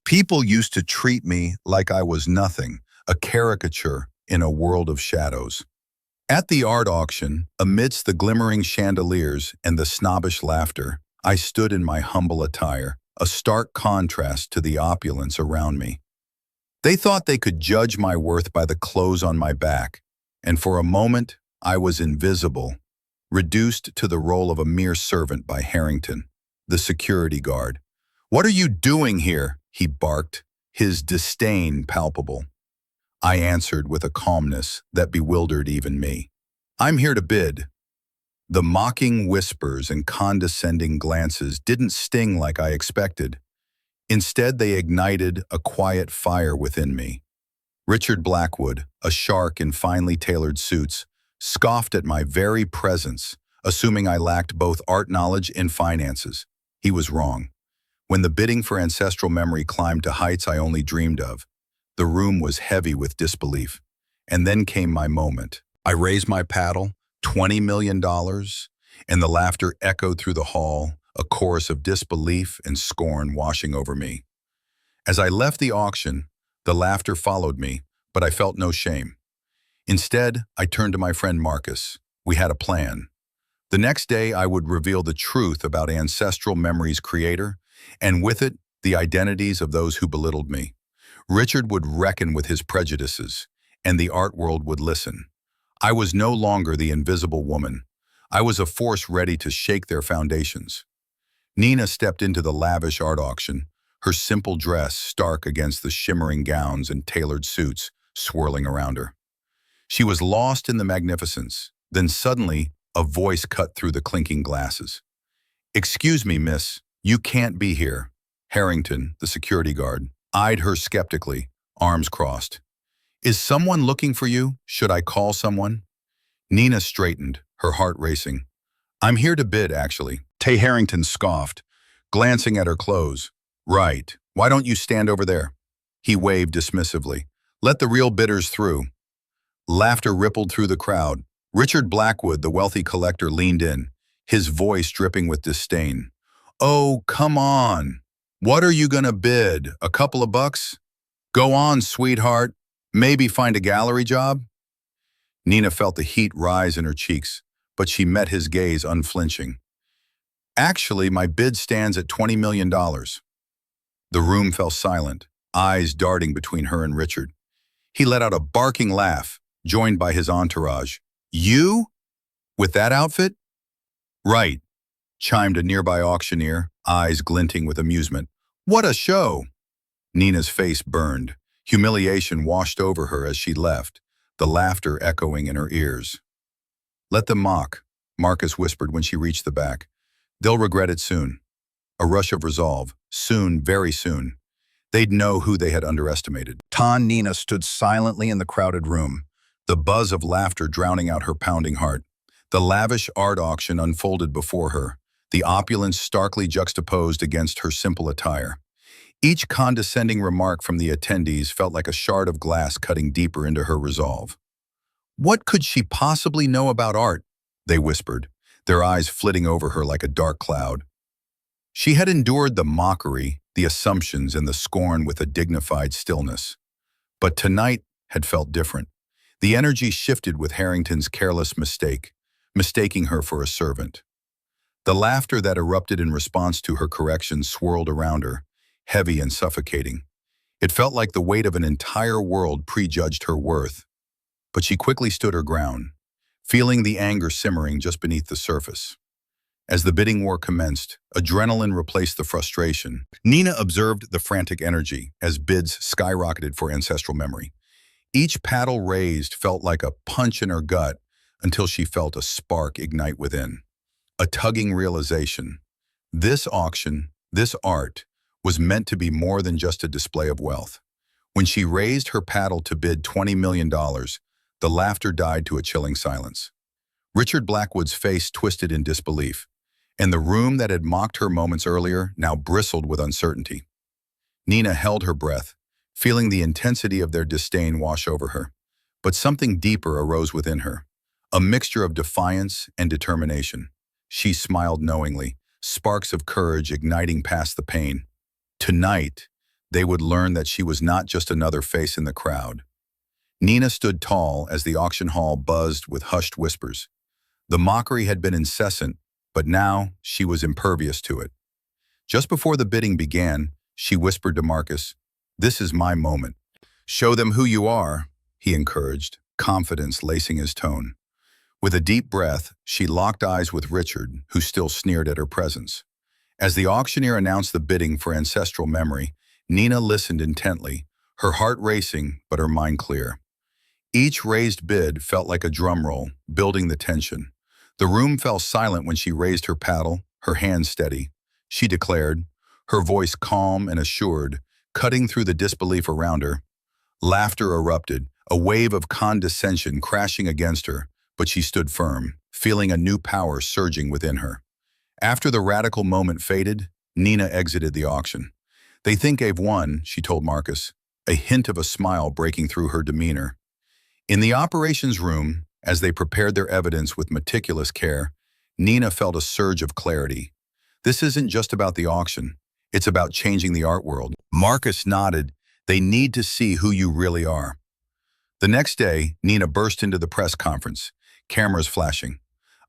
People used to treat me like I was nothing, a caricature in a world of shadows. At the art auction, amidst the glimmering chandeliers and the snobbish laughter, I stood in my humble attire, a stark contrast to the opulence around me. They thought they could judge my worth by the clothes on my back, and for a moment, I was invisible, reduced to the role of a mere servant by Harrington, the security guard. "What are you doing here?" he barked, his disdain palpable. I answered with a calmness that bewildered even me. "I'm here to bid." The mocking whispers and condescending glances didn't sting like I expected. Instead, they ignited a quiet fire within me. Richard Blackwood, a shark in finely tailored suits, scoffed at my very presence, assuming I lacked both art knowledge and finances. He was wrong. When the bidding for ancestral memory climbed to heights I only dreamed of, the room was heavy with disbelief. And then came my moment. I raised my paddle, $20 million, and the laughter echoed through the hall, a chorus of disbelief and scorn washing over me. As I left the auction, the laughter followed me, but I felt no shame. Instead, I turned to my friend Marcus. We had a plan. The next day, I would reveal the truth about ancestral memory's creator, and with it, the identities of those who belittled me. Richard would reckon with his prejudices, and the art world would listen. I was no longer the invisible woman. I was a force ready to shake their foundations. Nina stepped into the lavish art auction, her simple dress stark against the shimmering gowns and tailored suits swirling around her. She was lost in the magnificence. Then suddenly, a voice cut through the clinking glasses. "Excuse me, miss, you can't be here." Harrington, the security guard, eyed her skeptically, arms crossed. "Is someone looking for you? Should I call someone?" Nina straightened, her heart racing. "I'm here to bid, actually." Tay Harrington scoffed, glancing at her clothes. "Right. Why don't you stand over there?" He waved dismissively. "Let the real bidders through." Laughter rippled through the crowd. Richard Blackwood, the wealthy collector, leaned in, his voice dripping with disdain. "Oh, come on. What are you gonna bid? A couple of bucks? Go on, sweetheart. Maybe find a gallery job?" Nina felt the heat rise in her cheeks, but she met his gaze unflinching. "Actually, my bid stands at $20 million. The room fell silent, eyes darting between her and Richard. He let out a barking laugh, joined by his entourage. "You? With that outfit?" "Right," chimed a nearby auctioneer, eyes glinting with amusement. "What a show!" Nina's face burned. Humiliation washed over her as she left, the laughter echoing in her ears. "Let them mock," Marcus whispered when she reached the back. "They'll regret it soon." A rush of resolve. Soon, very soon. They'd know who they had underestimated. Nina stood silently in the crowded room, the buzz of laughter drowning out her pounding heart. The lavish art auction unfolded before her, the opulence starkly juxtaposed against her simple attire. Each condescending remark from the attendees felt like a shard of glass cutting deeper into her resolve. "What could she possibly know about art?" they whispered, their eyes flitting over her like a dark cloud. She had endured the mockery, the assumptions, and the scorn with a dignified stillness. But tonight had felt different. The energy shifted with Harrington's careless mistake, mistaking her for a servant. The laughter that erupted in response to her correction swirled around her, heavy and suffocating. It felt like the weight of an entire world prejudged her worth. But she quickly stood her ground, feeling the anger simmering just beneath the surface. As the bidding war commenced, adrenaline replaced the frustration. Nina observed the frantic energy as bids skyrocketed for ancestral memory. Each paddle raised felt like a punch in her gut until she felt a spark ignite within. A tugging realization. This auction, this art, was meant to be more than just a display of wealth. When she raised her paddle to bid $20 million, the laughter died to a chilling silence. Richard Blackwood's face twisted in disbelief, and the room that had mocked her moments earlier now bristled with uncertainty. Nina held her breath, feeling the intensity of their disdain wash over her. But something deeper arose within her, a mixture of defiance and determination. She smiled knowingly, sparks of courage igniting past the pain. Tonight, they would learn that she was not just another face in the crowd. Nina stood tall as the auction hall buzzed with hushed whispers. The mockery had been incessant, but now she was impervious to it. Just before the bidding began, she whispered to Marcus, "This is my moment." "Show them who you are," he encouraged, confidence lacing his tone. With a deep breath, she locked eyes with Richard, who still sneered at her presence. As the auctioneer announced the bidding for ancestral memory, Nina listened intently, her heart racing but her mind clear. Each raised bid felt like a drum roll, building the tension. The room fell silent when she raised her paddle, her hands steady. She declared, her voice calm and assured, cutting through the disbelief around her. Laughter erupted, a wave of condescension crashing against her, but she stood firm, feeling a new power surging within her. After the radical moment faded, Nina exited the auction. "They think they've won," she told Marcus, a hint of a smile breaking through her demeanor. In the operations room, as they prepared their evidence with meticulous care, Nina felt a surge of clarity. This isn't just about the auction. It's about changing the art world. Marcus nodded. "They need to see who you really are." The next day, Nina burst into the press conference, cameras flashing.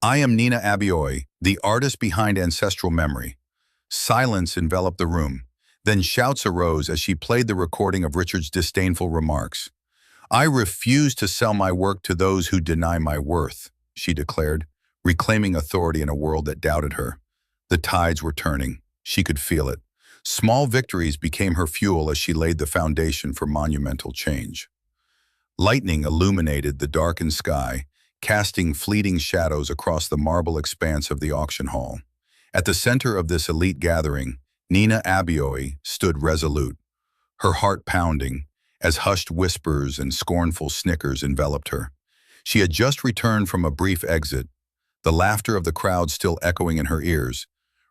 "I am Nina Abioy, the artist behind Ancestral Memory." Silence enveloped the room. Then shouts arose as she played the recording of Richard's disdainful remarks. "I refuse to sell my work to those who deny my worth," she declared, reclaiming authority in a world that doubted her. The tides were turning. She could feel it. Small victories became her fuel as she laid the foundation for monumental change. Lightning illuminated the darkened sky, casting fleeting shadows across the marble expanse of the auction hall. At the center of this elite gathering, Nina Abioy stood resolute, her heart pounding, as hushed whispers and scornful snickers enveloped her. She had just returned from a brief exit, the laughter of the crowd still echoing in her ears,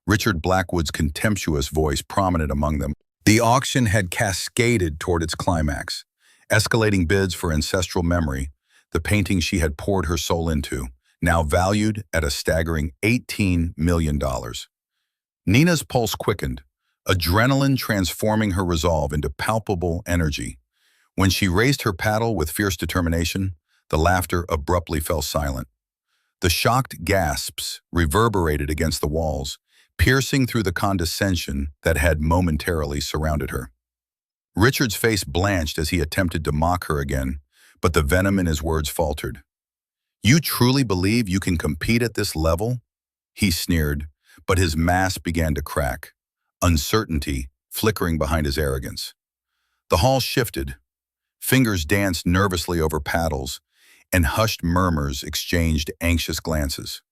Richard Blackwood's contemptuous voice prominent among them. The auction had cascaded toward its climax, escalating bids for Ancestral Memory, the painting she had poured her soul into, now valued at a staggering $18 million. Nina's pulse quickened, adrenaline transforming her resolve into palpable energy. When she raised her paddle with fierce determination, the laughter abruptly fell silent. The shocked gasps reverberated against the walls, piercing through the condescension that had momentarily surrounded her. Richard's face blanched as he attempted to mock her again, but the venom in his words faltered. "You truly believe you can compete at this level?" He sneered, but his mask began to crack, uncertainty flickering behind his arrogance. The hall shifted. Fingers danced nervously over paddles, and hushed murmurs exchanged anxious glances.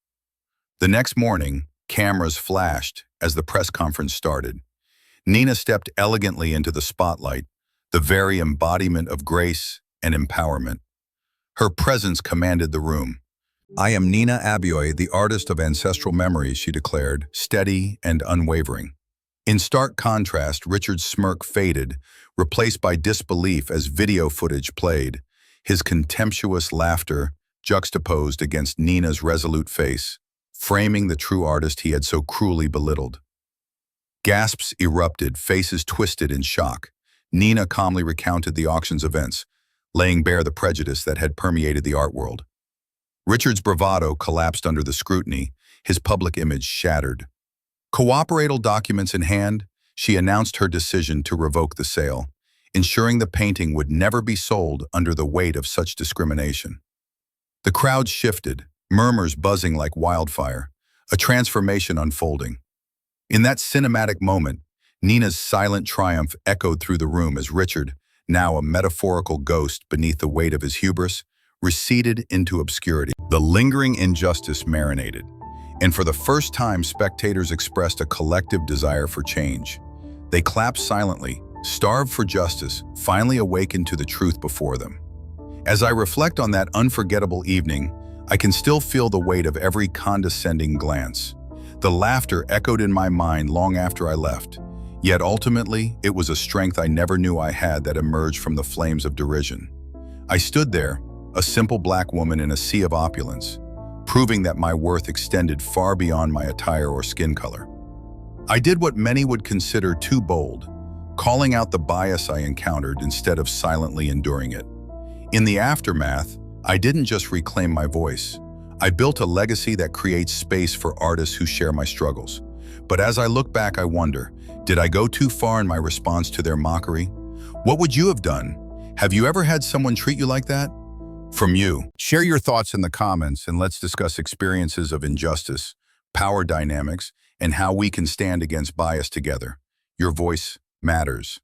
The next morning, cameras flashed as the press conference started. Nina stepped elegantly into the spotlight, the very embodiment of grace and empowerment. Her presence commanded the room. "I am Nina Abioy, the artist of Ancestral Memory," she declared, steady and unwavering. In stark contrast, Richard's smirk faded, replaced by disbelief as video footage played, his contemptuous laughter juxtaposed against Nina's resolute face, framing the true artist he had so cruelly belittled. Gasps erupted, faces twisted in shock. Nina calmly recounted the auction's events, laying bare the prejudice that had permeated the art world. Richard's bravado collapsed under the scrutiny, his public image shattered. Cooperatal documents in hand, she announced her decision to revoke the sale, ensuring the painting would never be sold under the weight of such discrimination. The crowd shifted, murmurs buzzing like wildfire, a transformation unfolding. In that cinematic moment, Nina's silent triumph echoed through the room as Richard, now a metaphorical ghost beneath the weight of his hubris, receded into obscurity. The lingering injustice marinated, and for the first time spectators expressed a collective desire for change. They clapped silently, starved for justice, finally awakened to the truth before them. As I reflect on that unforgettable evening, I can still feel the weight of every condescending glance. The laughter echoed in my mind long after I left, yet ultimately it was a strength I never knew I had that emerged from the flames of derision. I stood there, a simple black woman in a sea of opulence, proving that my worth extended far beyond my attire or skin color. I did what many would consider too bold, calling out the bias I encountered instead of silently enduring it. In the aftermath, I didn't just reclaim my voice. I built a legacy that creates space for artists who share my struggles. But as I look back, I wonder, did I go too far in my response to their mockery? What would you have done? Have you ever had someone treat you like that? From you. Share your thoughts in the comments and let's discuss experiences of injustice, power dynamics, and how we can stand against bias together. Your voice matters.